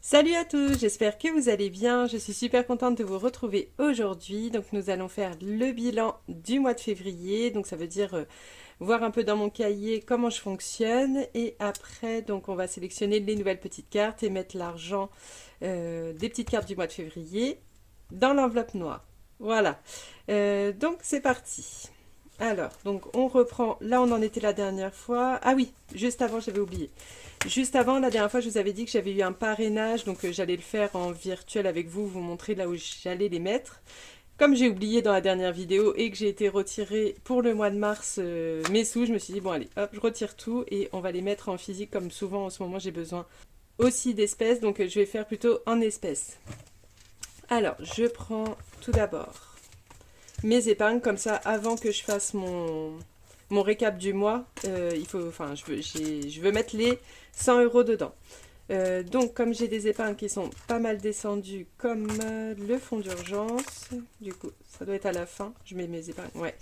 Salut à tous, j'espère que vous allez bien. Je suis super contente de vous retrouver aujourd'hui. Donc nous allons faire le bilan du mois de février. Donc ça veut dire voir un peu dans mon cahier comment je fonctionne. Et après, donc on va sélectionner les nouvelles petites cartes et mettre l'argent des petites cartes du mois de février dans l'enveloppe noire. Voilà. Donc c'est parti. Alors, donc on reprend. Là, on en était la dernière fois. Ah oui, juste avant, j'avais oublié. Juste avant, la dernière fois, je vous avais dit que j'avais eu un parrainage, donc j'allais le faire en virtuel avec vous, vous montrer là où j'allais les mettre. Comme j'ai oublié dans la dernière vidéo et que j'ai été retirée pour le mois de mars mes sous, je me suis dit, bon allez, hop, je retire tout et on va les mettre en physique comme souvent en ce moment j'ai besoin aussi d'espèces, donc je vais faire plutôt en espèces. Alors, je prends tout d'abord mes épargnes, comme ça, avant que je fasse mon récap du mois, je veux mettre les 100 euros dedans. Donc, comme j'ai des épargnes qui sont pas mal descendues, comme le fonds d'urgence, du coup, ça doit être à la fin, je mets mes épargnes, ouais.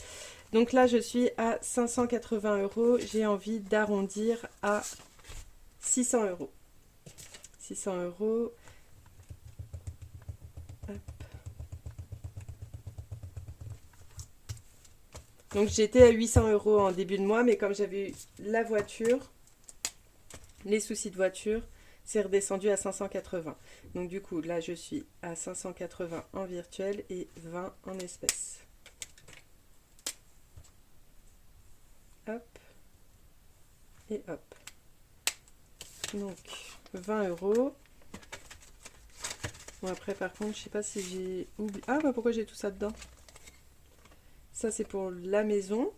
Donc là, je suis à 580 euros, j'ai envie d'arrondir à 600 euros. 600 euros. Donc j'étais à 800 euros en début de mois, mais comme j'avais eu la voiture, les soucis de voiture, c'est redescendu à 580. Donc du coup, là, je suis à 580 en virtuel et 20 en espèces. Hop. Et hop. Donc, 20 euros. Bon, après, par contre, je sais pas si j'ai oublié... Ah, bah pourquoi j'ai tout ça dedans? Ça, c'est pour la maison.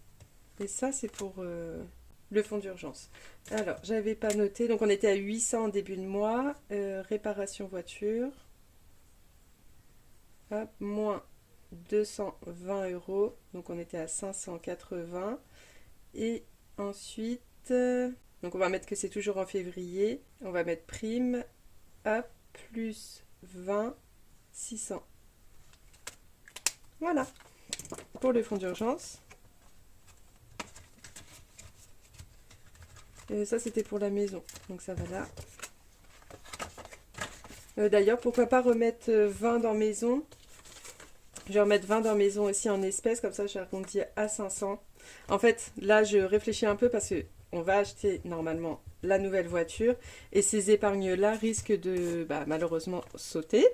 Et ça, c'est pour le fonds d'urgence. Alors, j'avais pas noté. Donc, on était à 800 en début de mois. Réparation voiture. Hop, moins 220 euros. Donc, on était à 580. Et ensuite, donc on va mettre que c'est toujours en février. On va mettre prime. Hop, plus 20, 600. Voilà, pour le fonds d'urgence. Ça, c'était pour la maison. Donc, ça va là. D'ailleurs, pourquoi pas remettre 20 dans maison. Je vais remettre 20 dans maison aussi en espèces. Comme ça, j'arrondis à 500. En fait, là, je réfléchis un peu parce que on va acheter normalement la nouvelle voiture. Et ces épargnes-là risquent de malheureusement sauter.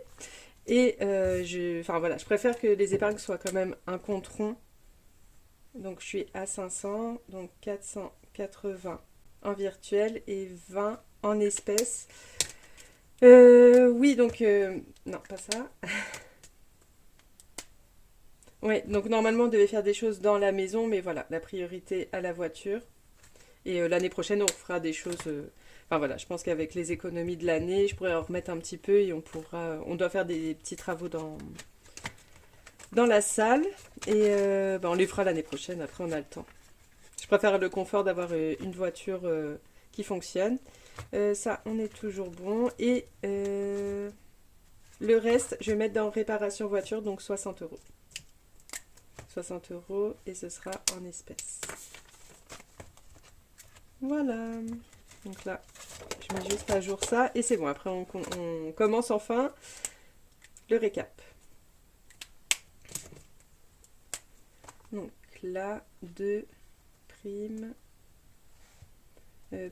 Et je préfère que les épargnes soient quand même un compte rond. Donc, je suis à 500. Donc, 480 en virtuel et 20 en espèces. Oui, donc... non, pas ça. Oui, donc normalement on devait faire des choses dans la maison, mais voilà, la priorité à la voiture. Et l'année prochaine, on fera des choses... Enfin voilà, je pense qu'avec les économies de l'année, je pourrais en remettre un petit peu et on doit faire des petits travaux dans la salle. Et on les fera l'année prochaine, après on a le temps. Je préfère le confort d'avoir une voiture qui fonctionne. Ça, on est toujours bon. Et le reste, je vais mettre dans réparation voiture, donc 60 euros. 60 euros et ce sera en espèces. Voilà. Donc là, je mets juste à jour ça et c'est bon. Après, on commence enfin le récap. Donc là, 2 primes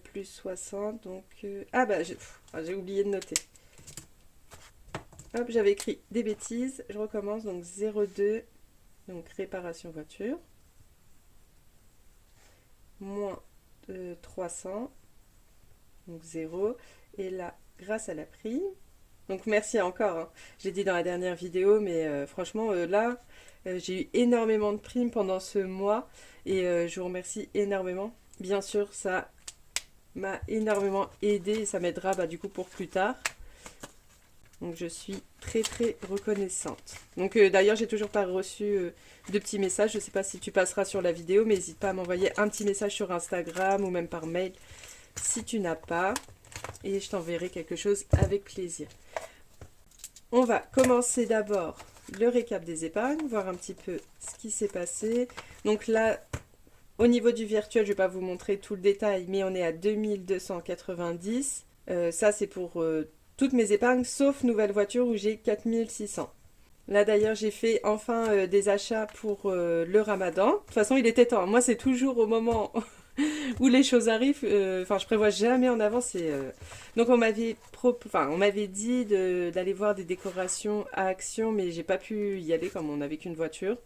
plus 60. Donc, j'ai oublié de noter. Hop, j'avais écrit des bêtises. Je recommence. Donc 0,2. Donc réparation voiture. Moins 300. Donc 0. Et là, grâce à la prime. Donc merci encore. Hein. J'ai dit dans la dernière vidéo, mais franchement, là, j'ai eu énormément de primes pendant ce mois. Et je vous remercie énormément. Bien sûr, ça m'a énormément aidé et ça m'aidera du coup pour plus tard. Donc je suis très très reconnaissante. Donc d'ailleurs j'ai toujours pas reçu de petits messages. Je sais pas si tu passeras sur la vidéo, mais n'hésite pas à m'envoyer un petit message sur Instagram ou même par mail si tu n'as pas. Et je t'enverrai quelque chose avec plaisir. On va commencer d'abord le récap des épargnes, voir un petit peu ce qui s'est passé. Donc là, au niveau du virtuel, je ne vais pas vous montrer tout le détail, mais on est à 2290. Ça, c'est pour toutes mes épargnes, sauf nouvelle voiture où j'ai 4600. Là d'ailleurs j'ai fait enfin des achats pour le ramadan. De toute façon il était temps. Moi c'est toujours au moment où les choses arrivent. Enfin je prévois jamais en avance. Donc on m'avait dit d'aller voir des décorations à Action, mais j'ai pas pu y aller comme on n'avait qu'une voiture.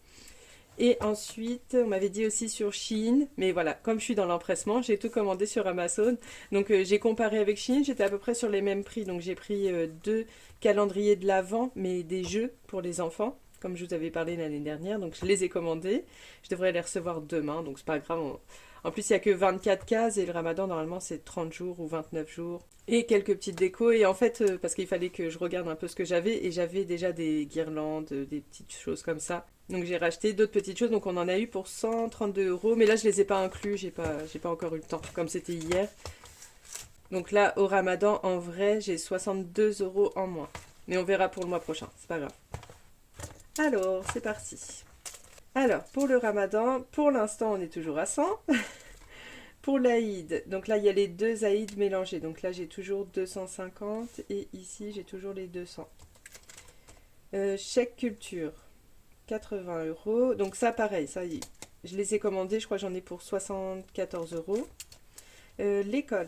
Et ensuite, on m'avait dit aussi sur Shein, mais voilà, comme je suis dans l'empressement, j'ai tout commandé sur Amazon. Donc j'ai comparé avec Shein, j'étais à peu près sur les mêmes prix. Donc j'ai pris deux calendriers de l'Avent, mais des jeux pour les enfants, comme je vous avais parlé l'année dernière. Donc je les ai commandés. Je devrais les recevoir demain, donc c'est pas grave. En plus, il n'y a que 24 cases et le ramadan, normalement, c'est 30 jours ou 29 jours. Et quelques petites décos. Et en fait, parce qu'il fallait que je regarde un peu ce que j'avais, et j'avais déjà des guirlandes, des petites choses comme ça. Donc j'ai racheté d'autres petites choses, donc on en a eu pour 132 euros. Mais là, je les ai pas inclus, j'ai pas encore eu le temps, comme c'était hier. Donc là, au ramadan, en vrai, j'ai 62 euros en moins. Mais on verra pour le mois prochain, c'est pas grave. Alors, c'est parti. Alors, pour le ramadan, pour l'instant, on est toujours à 100. Pour l'Aïd, donc là il y a les deux Aïd mélangés. Donc là j'ai toujours 250 et ici j'ai toujours les 200. Chèque culture, 80 euros. Donc ça pareil, ça je les ai commandés, je crois que j'en ai pour 74 euros. L'école,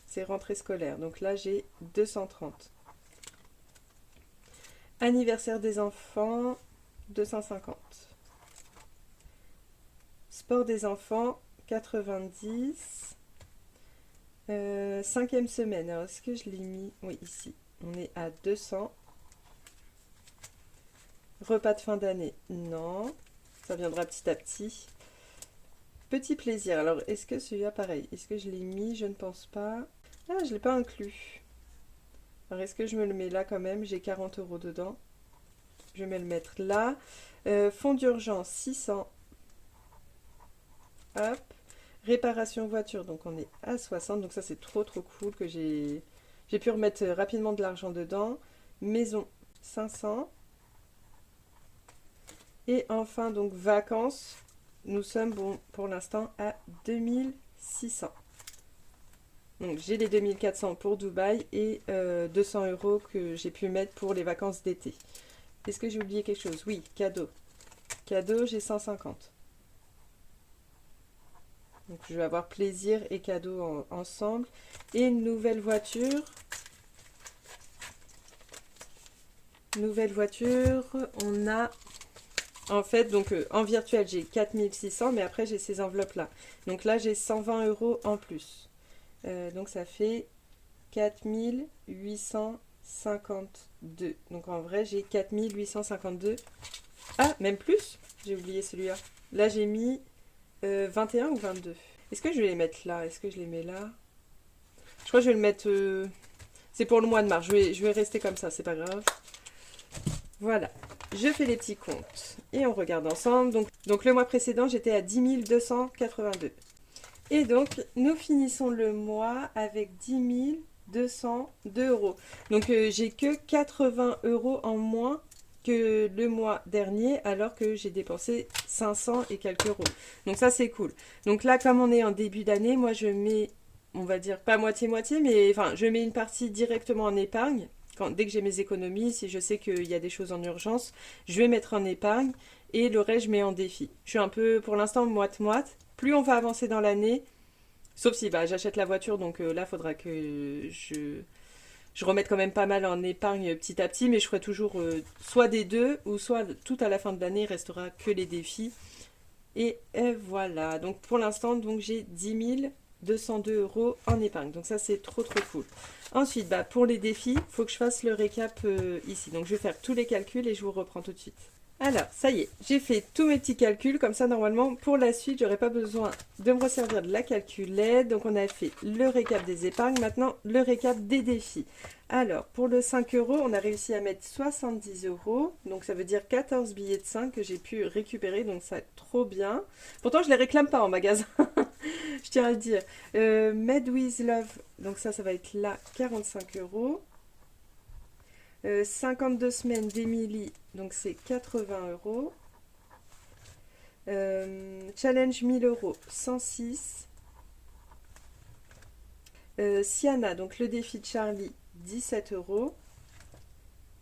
c'est rentrée scolaire. Donc là j'ai 230. Anniversaire des enfants, 250. Sport des enfants, 90. Cinquième semaine, alors est-ce que je l'ai mis? Oui, ici, on est à 200. Repas de fin d'année, non, ça viendra petit à petit. Petit plaisir, alors est-ce que celui-là pareil, est-ce que je l'ai mis? Je ne pense pas. Ah, je ne l'ai pas inclus. Alors est-ce que je me le mets là quand même? J'ai 40 euros dedans. Je vais me le mettre là. Fonds d'urgence, 600. Hop. Réparation voiture, donc on est à 60. Donc ça c'est trop cool que j'ai pu remettre rapidement de l'argent dedans. Maison, 500. Et enfin donc vacances, nous sommes bon pour l'instant à 2600. Donc j'ai les 2400 pour Dubaï et 200 euros que j'ai pu mettre pour les vacances d'été. Est-ce que j'ai oublié quelque chose? Oui, cadeau. Cadeau, j'ai 150. Donc je vais avoir plaisir et cadeau ensemble. Et une nouvelle voiture. Nouvelle voiture, on a... En fait, donc en virtuel, j'ai 4600, mais après, j'ai ces enveloppes-là. Donc là, j'ai 120 euros en plus. Donc ça fait 4852. Donc en vrai, j'ai 4852. Ah, même plus? J'ai oublié celui-là. Là, j'ai mis 21 ou 22. Est-ce que je vais les mettre là? Est-ce que je les mets là? Je crois que je vais le mettre... C'est pour le mois de mars. Je vais rester comme ça, c'est pas grave. Voilà. Je fais les petits comptes et on regarde ensemble. Donc le mois précédent, j'étais à 10 282. Et donc, nous finissons le mois avec 10 202 euros. Donc, j'ai que 80 euros en moins que le mois dernier, alors que j'ai dépensé 500 et quelques euros. Donc ça, c'est cool. Donc là, comme on est en début d'année, moi, je mets, on va dire, pas moitié-moitié, mais enfin, je mets une partie directement en épargne. Dès que j'ai mes économies, si je sais qu'il y a des choses en urgence, je vais mettre en épargne et le reste, je mets en défi. Je suis un peu, pour l'instant, moite-moite. Plus on va avancer dans l'année, sauf si bah, j'achète la voiture, donc là, il faudra que je remette quand même pas mal en épargne petit à petit, mais je ferai toujours soit des deux, ou soit tout à la fin de l'année, il restera que les défis. Et voilà, donc pour l'instant, donc j'ai 10 202 euros en épargne. Donc ça, c'est trop cool. Ensuite, bah, pour les défis, il faut que je fasse le récap ici. Donc je vais faire tous les calculs et je vous reprends tout de suite. Alors, ça y est, j'ai fait tous mes petits calculs. Comme ça, normalement, pour la suite, j'aurai pas besoin de me resservir de la calculette. Donc, on a fait le récap des épargnes. Maintenant, le récap des défis. Alors, pour le 5 euros, on a réussi à mettre 70 euros. Donc, ça veut dire 14 billets de 5 que j'ai pu récupérer. Donc, ça trop bien. Pourtant, je les réclame pas en magasin. Je tiens à le dire. Made with Love. Donc, ça va être là, 45 euros. 52 semaines d'Emily, donc c'est 80 euros. Challenge 1000 euros, 106. Siana, donc le défi de Charlie, 17 euros.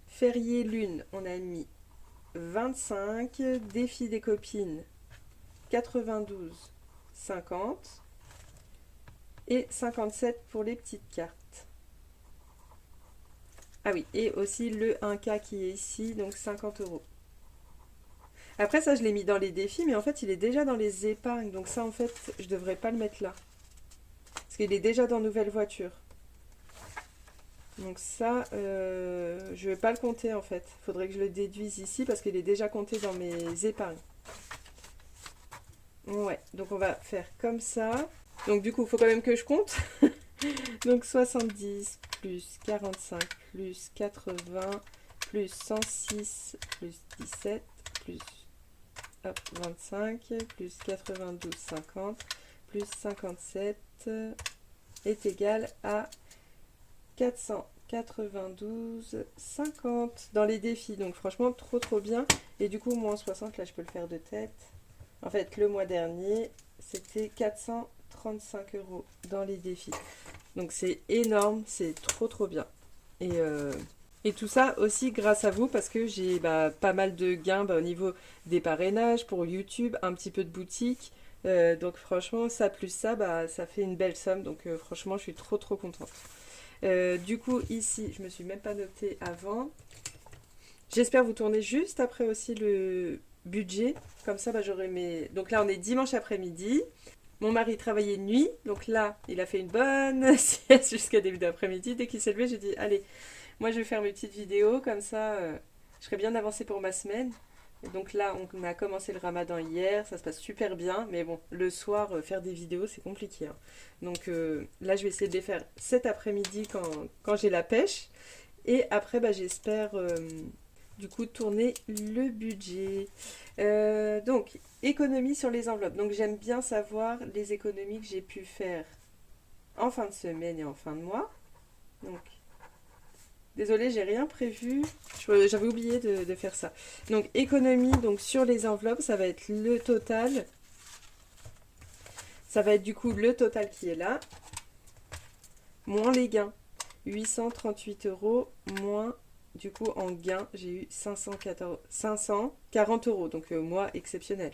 Férié Lune, on a mis 25. Défi des copines, 92,50. Et 57 pour les petites cartes. Ah oui, et aussi le 1K qui est ici, donc 50 euros. Après ça, je l'ai mis dans les défis, mais en fait, il est déjà dans les épargnes. Donc ça, en fait, je devrais pas le mettre là. Parce qu'il est déjà dans Nouvelle Voiture. Donc ça, je vais pas le compter, en fait. Il faudrait que je le déduise ici, parce qu'il est déjà compté dans mes épargnes. Ouais, donc on va faire comme ça. Donc du coup, il faut quand même que je compte. Donc 70 plus 45 plus 80 plus 106 plus 17 plus 25 plus 92,50 plus 57 est égal à 492,50 dans les défis. Donc franchement, trop bien. Et du coup, moins 60, là, je peux le faire de tête. En fait, le mois dernier, c'était 435 euros dans les défis. Donc c'est énorme, c'est trop bien. Et tout ça aussi grâce à vous parce que j'ai pas mal de gains au niveau des parrainages pour YouTube, un petit peu de boutique. Donc franchement, ça plus ça, ça fait une belle somme. Donc franchement, je suis trop contente. Du coup, ici, je me suis même pas notée avant. J'espère vous tourner juste après aussi le budget. Comme ça, j'aurai mes... Donc là, on est dimanche après-midi. Mon mari travaillait de nuit, donc là, il a fait une bonne sieste jusqu'à début d'après-midi. Dès qu'il s'est levé, j'ai dit, allez, moi je vais faire mes petites vidéos, comme ça, je serai bien avancée pour ma semaine. Et donc là, on a commencé le ramadan hier, ça se passe super bien, mais bon, le soir, faire des vidéos, c'est compliqué. Hein. Donc là, je vais essayer de les faire cet après-midi quand j'ai la pêche. Et après, j'espère... du coup, tourner le budget. Donc, économie sur les enveloppes. Donc, j'aime bien savoir les économies que j'ai pu faire en fin de semaine et en fin de mois. Donc, désolée, j'ai rien prévu. J'avais oublié de faire ça. Donc, économie donc, sur les enveloppes, ça va être le total. Ça va être du coup le total qui est là. Moins les gains. 838 euros moins... Du coup, en gain, j'ai eu 540 euros, donc moi, exceptionnel.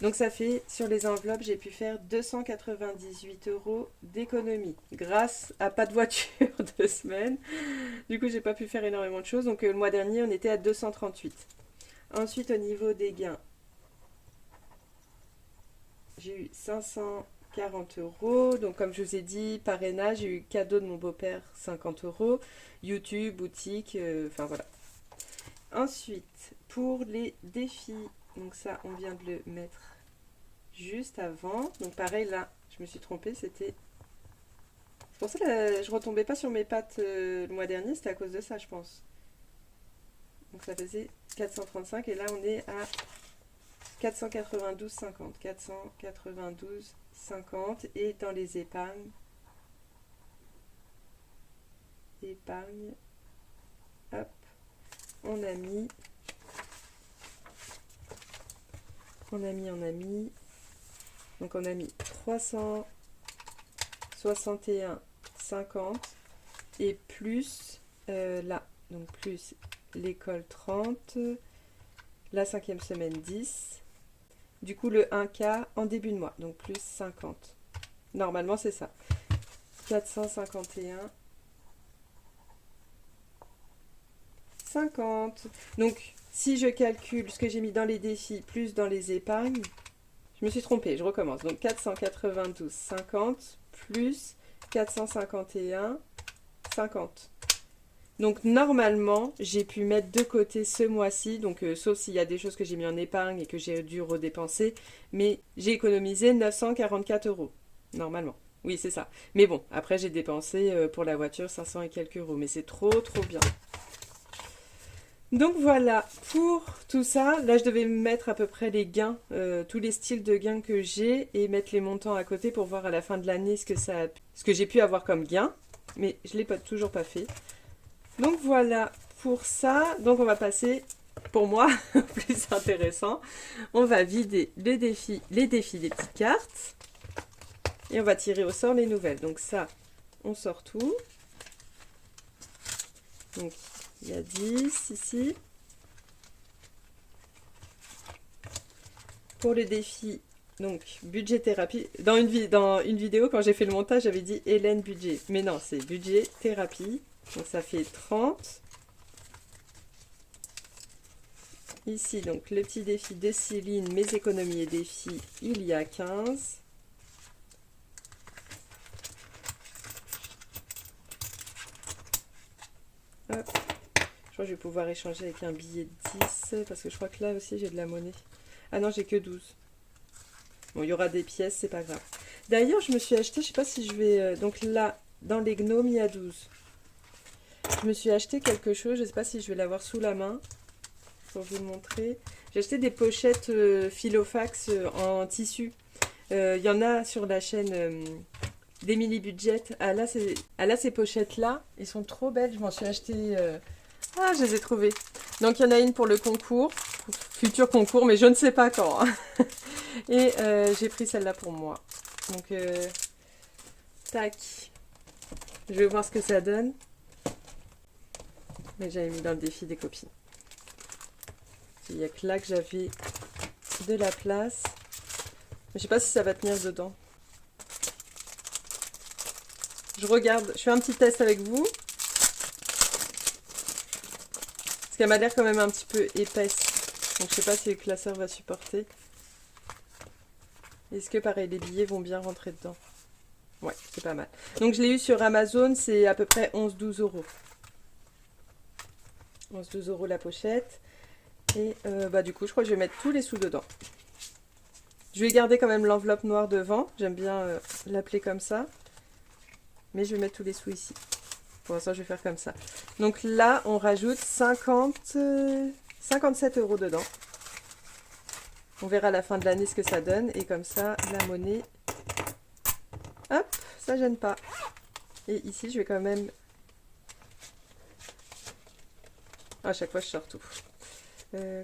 Donc ça fait, sur les enveloppes, j'ai pu faire 298 euros d'économie, grâce à pas de voiture 2 semaines. Du coup, j'ai pas pu faire énormément de choses, donc le mois dernier, on était à 238. Ensuite, au niveau des gains, j'ai eu 540 euros. Donc, comme je vous ai dit, parrainage, j'ai eu cadeau de mon beau-père, 50 euros. YouTube, boutique, enfin voilà. Ensuite, pour les défis, donc ça, on vient de le mettre juste avant. Donc, pareil, là, je me suis trompée, c'était... C'est pour ça que je retombais pas sur mes pattes le mois dernier, c'était à cause de ça, je pense. Donc, ça faisait 435 et là, on est à 492,50. 492,50 et dans les épargnes, hop, on a mis, donc on a mis 361,50 et plus là, donc plus l'école 30, la 5e semaine 10, du coup le 1K en début de mois, donc plus 50. Normalement c'est ça. 451 50. Donc, si je calcule ce que j'ai mis dans les défis plus dans les épargnes, je me suis trompée, je recommence. Donc, 492,50 plus 451,50. Donc, normalement, j'ai pu mettre de côté ce mois-ci, donc sauf s'il y a des choses que j'ai mis en épargne et que j'ai dû redépenser, mais j'ai économisé 944 euros, normalement. Oui, c'est ça. Mais bon, après, j'ai dépensé pour la voiture 500 et quelques euros, mais c'est trop bien. Donc voilà, pour tout ça, là je devais mettre à peu près les gains, tous les styles de gains que j'ai et mettre les montants à côté pour voir à la fin de l'année ce que j'ai pu avoir comme gain, mais je ne l'ai toujours pas fait. Donc voilà pour ça, donc on va passer, pour moi, au plus intéressant, on va vider les défis des petites cartes et on va tirer au sort les nouvelles. Donc ça, on sort tout. Donc, il y a 10 ici. Pour le défi, donc, budget thérapie. Dans une vidéo, quand j'ai fait le montage, j'avais dit Hélène budget. Mais non, c'est budget thérapie. Donc, ça fait 30. Ici, donc, le petit défi de Céline, mes économies et défis, il y a 15. Hop. Je crois que je vais pouvoir échanger avec un billet de 10, parce que je crois que là aussi, j'ai de la monnaie. Ah non, j'ai que 12. Bon, il y aura des pièces, c'est pas grave. D'ailleurs, je me suis acheté, je sais pas si je vais... donc là, dans les gnomes, il y a 12. Je me suis acheté quelque chose, je sais pas si je vais l'avoir sous la main. Pour vous le montrer. J'ai acheté des pochettes Filofax en tissu. Il y en a sur la chaîne d'Emily Budget. Ah là, ces pochettes-là, elles sont trop belles. Je m'en suis acheté... Ah, je les ai trouvées. Donc, il y en a une pour le concours. Futur concours, mais je ne sais pas quand. Et j'ai pris celle-là pour moi. Donc, tac. Je vais voir ce que ça donne. Mais j'avais mis dans le défi des copines. Il n'y a que là que j'avais de la place. Je ne sais pas si ça va tenir dedans. Je regarde, je fais un petit test avec vous. Parce qu'elle m'a l'air quand même un petit peu épaisse. Donc je ne sais pas si le classeur va supporter. Est-ce que pareil, les billets vont bien rentrer dedans? Ouais, c'est pas mal. Donc je l'ai eu sur Amazon, c'est à peu près 11-12 euros. 11-12 euros la pochette. Et du coup, je crois que je vais mettre tous les sous dedans. Je vais garder quand même l'enveloppe noire devant. J'aime bien l'appeler comme ça. Mais je vais mettre tous les sous ici. Pour l'instant, je vais faire comme ça. Donc là, on rajoute 57 euros dedans. On verra à la fin de l'année ce que ça donne. Et comme ça, la monnaie... Hop, ça gêne pas. Et ici, je vais quand même... À chaque fois, je sors tout.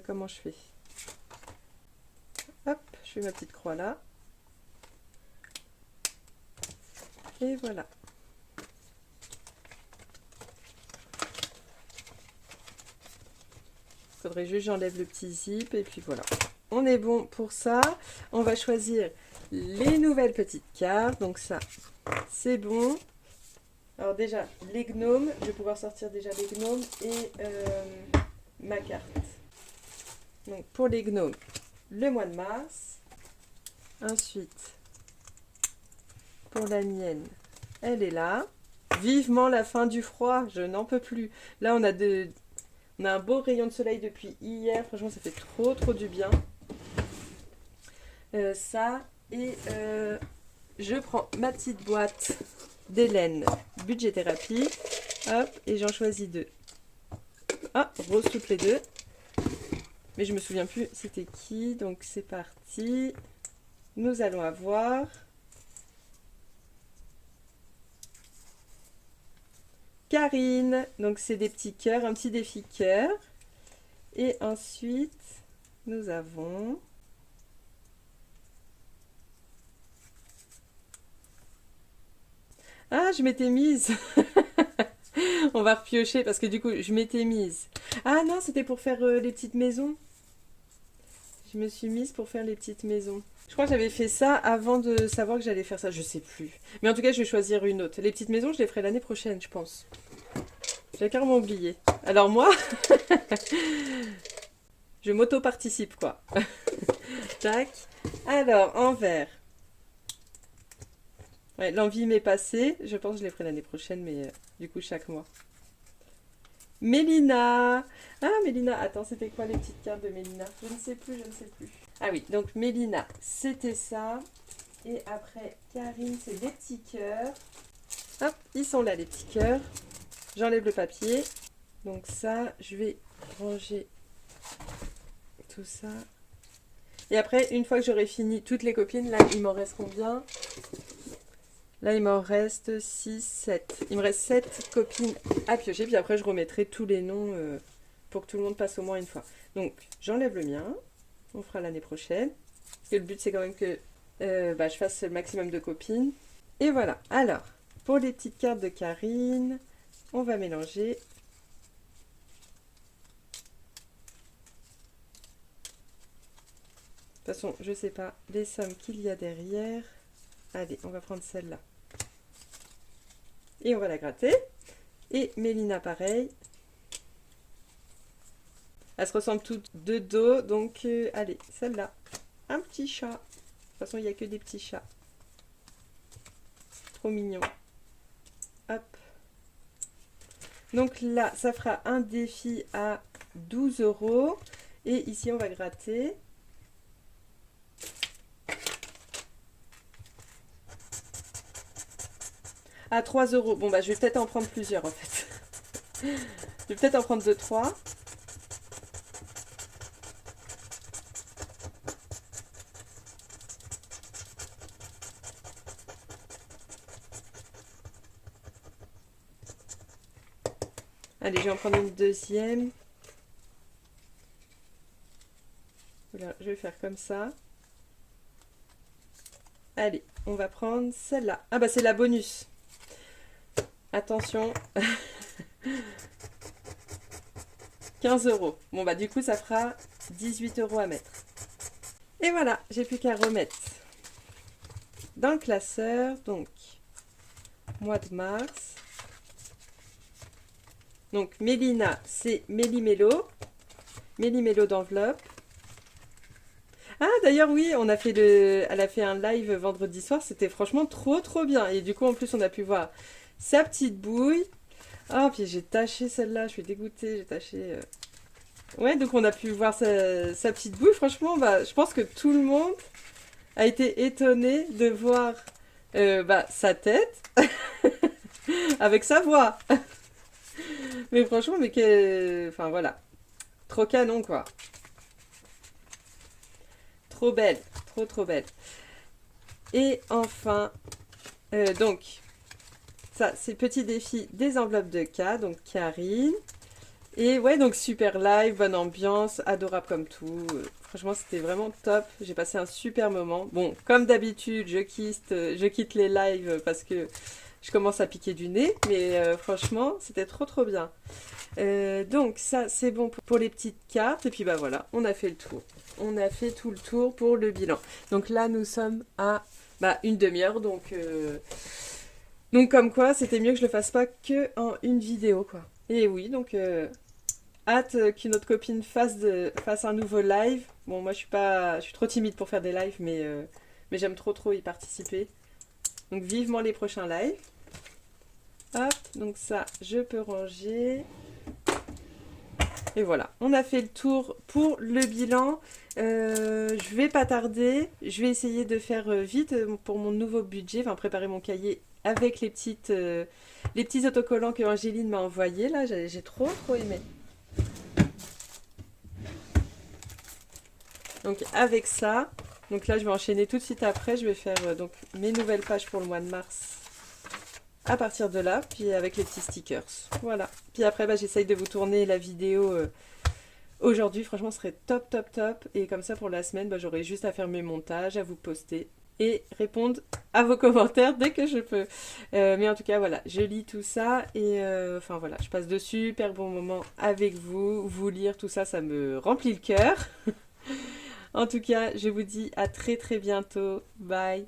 Comment je fais? Hop, je fais ma petite croix là. Et voilà. Faudrait juste que j'enlève le petit zip et puis voilà. On est bon pour ça. On va choisir les nouvelles petites cartes. Donc ça, c'est bon. Alors déjà, les gnomes. Je vais pouvoir sortir déjà les gnomes et ma carte. Donc pour les gnomes, le mois de mars. Ensuite, pour la mienne, elle est là. Vivement la fin du froid, je n'en peux plus. Là, on a un beau rayon de soleil depuis hier. Franchement, ça fait trop du bien. Ça, et je prends ma petite boîte d'Hélène Budget Thérapie. Hop, et j'en choisis 2. Ah, rose toutes les 2. Mais je me souviens plus c'était qui. Donc c'est parti. Nous allons avoir... Karine. Donc c'est des petits cœurs, un petit défi cœur. Et ensuite, nous avons... Ah, je m'étais mise. On va repiocher parce que du coup, je m'étais mise. Ah non, c'était pour faire les petites maisons. Je me suis mise pour faire les petites maisons. Je crois que j'avais fait ça avant de savoir que j'allais faire ça. Je sais plus. Mais en tout cas, je vais choisir une autre. Les petites maisons, je les ferai l'année prochaine, je pense. J'ai carrément oublié. Alors moi, je m'auto-participe, quoi. Tac. Alors, en vert. Ouais, l'envie m'est passée. Je pense que je les ferai l'année prochaine, mais du coup, chaque mois. Mélina. Ah, Mélina. Attends, c'était quoi les petites cartes de Mélina? Je ne sais plus. Ah oui, donc Mélina, c'était ça. Et après, Karine, c'est des petits cœurs. Hop, ils sont là, les petits cœurs. J'enlève le papier. Donc ça, je vais ranger tout ça. Et après, une fois que j'aurai fini toutes les copines, là, il m'en reste combien? Là, il m'en reste 6, 7. Il me reste 7 copines à piocher. Puis après, je remettrai tous les noms pour que tout le monde passe au moins une fois. Donc, j'enlève le mien. On fera l'année prochaine. Parce que le but, c'est quand même que je fasse le maximum de copines. Et voilà. Alors, pour les petites cartes de Karine, on va mélanger. De toute façon, je ne sais pas les sommes qu'il y a derrière. Allez, on va prendre celle-là. Et on va la gratter. Et Mélina, pareil. Elles se ressemblent toutes de dos, donc allez, celle-là. Un petit chat. De toute façon, il n'y a que des petits chats. Trop mignon. Hop. Donc là, ça fera un défi à 12 €. Et ici, on va gratter. À 3 €. Bon, bah, je vais peut-être en prendre plusieurs, en fait. Je vais peut-être en prendre 2-3. Allez, je vais en prendre une deuxième. Voilà, je vais faire comme ça. Allez, on va prendre celle-là. Ah bah c'est la bonus. Attention. 15 €. Bon bah du coup ça fera 18 € à mettre. Et voilà, j'ai plus qu'à remettre dans le classeur. Donc, mois de mars. Donc Mélina, c'est Méli-Mélo. Méli-Mélo d'enveloppe. Ah d'ailleurs oui, elle a fait un live vendredi soir, c'était franchement trop bien. Et du coup en plus on a pu voir sa petite bouille. Oh puis j'ai taché celle-là, je suis dégoûtée, j'ai taché... Ouais, donc on a pu voir sa petite bouille. Franchement, bah, je pense que tout le monde a été étonné de voir sa tête avec sa voix. Mais franchement, enfin voilà, trop canon quoi. Trop belle, trop belle. Et enfin, donc, ça c'est petit défi des enveloppes de cas, donc Karine. Et ouais, donc super live, bonne ambiance, adorable comme tout. Franchement, c'était vraiment top. J'ai passé un super moment. Bon, comme d'habitude, je quitte les lives parce que je commence à piquer du nez. Mais franchement, c'était trop bien. Donc ça, c'est bon pour les petites cartes. Et puis bah voilà, on a fait le tour. On a fait tout le tour pour le bilan. Donc là, nous sommes à une demi-heure. Donc comme quoi, c'était mieux que je le fasse pas que en une vidéo, quoi. Et oui, donc hâte qu'une autre copine fasse un nouveau live. Bon, moi, je suis trop timide pour faire des lives, mais j'aime trop y participer. Donc, vivement les prochains lives. Hop, donc ça, je peux ranger. Et voilà, on a fait le tour pour le bilan. Je vais pas tarder. Je vais essayer de faire vite pour mon nouveau budget. Enfin, préparer mon cahier avec les petits autocollants que Angéline m'a envoyés. Là, j'ai trop aimé. Donc avec ça, donc là je vais enchaîner tout de suite après, je vais faire donc mes nouvelles pages pour le mois de mars à partir de là, puis avec les petits stickers. Voilà. Puis après j'essaye de vous tourner la vidéo aujourd'hui, franchement ce serait top. Et comme ça pour la semaine, j'aurai juste à faire mes montages, à vous poster et répondre à vos commentaires dès que je peux. Mais en tout cas voilà, je lis tout ça et enfin voilà, je passe de super bons moments avec vous. Vous lire tout ça, ça me remplit le cœur. En tout cas, je vous dis à très bientôt. Bye!